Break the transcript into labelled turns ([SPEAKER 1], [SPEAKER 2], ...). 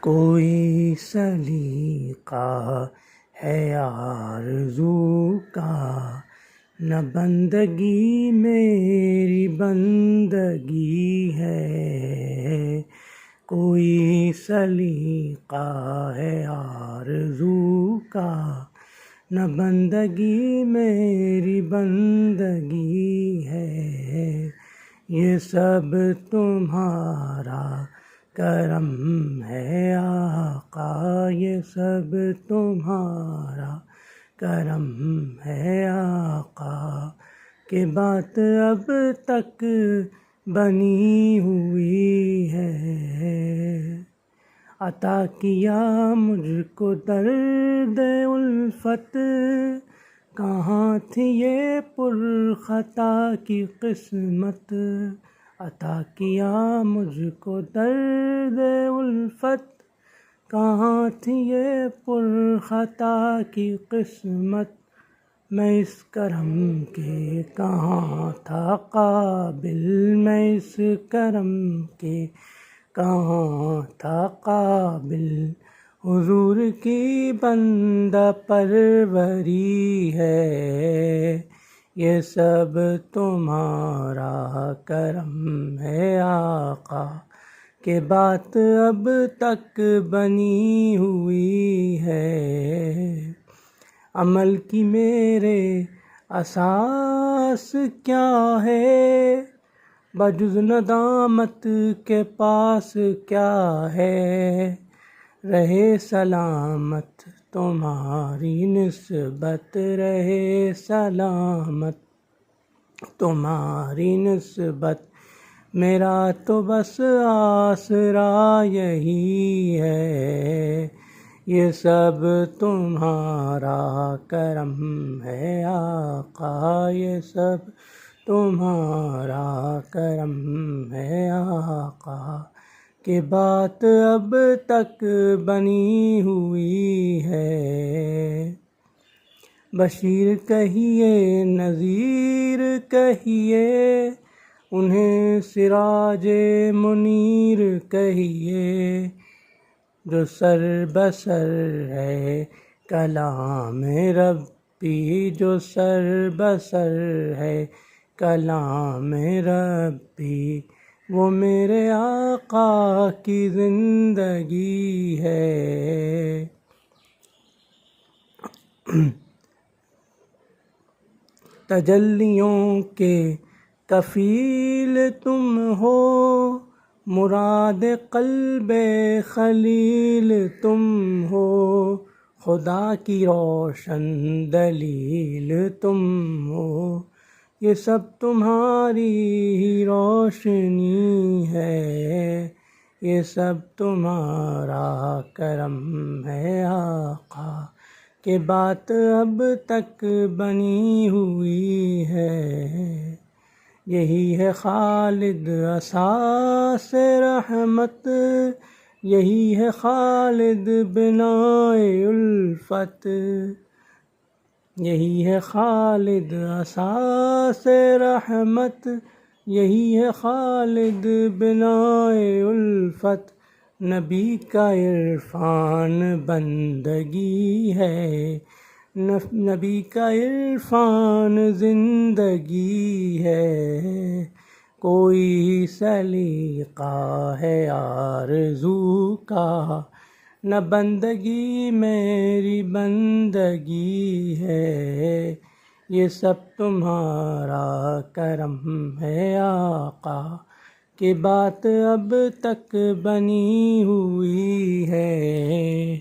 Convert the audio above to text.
[SPEAKER 1] کوئی سلیقہ ہے آرزو کا، نہ بندگی میری بندگی ہے۔ کوئی سلیقہ ہے آرزو کا، نہ بندگی میری بندگی ہے۔ یہ سب تمہارا کرم ہے آقا، یہ سب تمہارا کرم ہے آقا، کہ بات اب تک بنی ہوئی ہے۔ عطا کیا مجھ کو درد الفت، کہاں تھی یہ پرخطا کی قسمت۔ عطا کیا مجھ کو درد الفت، کہاں تھی یہ پرخطا کی قسمت۔ میں اس کرم کے کہاں تھا قابل، میں اس کرم کے کہاں تھا قابل۔ حضور کی بندہ پروری ہے، یہ سب تمہارا کرم ہے آقا، کہ بات اب تک بنی ہوئی ہے۔ عمل کی میرے اساس کیا ہے، بجز ندامت کے پاس کیا ہے۔ رہے سلامت تمہاری نسبت، رہے سلامت تمہاری نسبت، میرا تو بس آسرا یہی ہے۔ یہ سب تمہارا کرم ہے آقا، یہ سب تمہارا کرم ہے آقا، کہ بات اب تک بنی ہوئی ہے۔ بشیر کہیے نذیر کہیے، انہیں سراج منیر کہیے، جو سر بسر ہے کلام ربی، جو سر بسر ہے کلام ربی، وہ میرے آقا کی زندگی ہے۔ تجلیوں کے کفیل تم ہو، مراد قلب خلیل تم ہو، خدا کی روشن دلیل تم ہو، یہ سب تمہاری ہی روشنی ہے۔ یہ سب تمہارا کرم ہے آقا، کہ بات اب تک بنی ہوئی ہے۔ یہی ہے خالد اساس رحمت، یہی ہے خالد بنائے الفت، یہی ہے خالد اساس رحمت، یہی ہے خالد بنائے الفت۔ نبی کا عرفان بندگی ہے، نبی کا عرفان زندگی ہے۔ کوئی سلیقہ ہے آرزو کا، نہ بندگی میری بندگی ہے۔ یہ سب تمہارا کرم ہے آقا، کہ بات اب تک بنی ہوئی ہے۔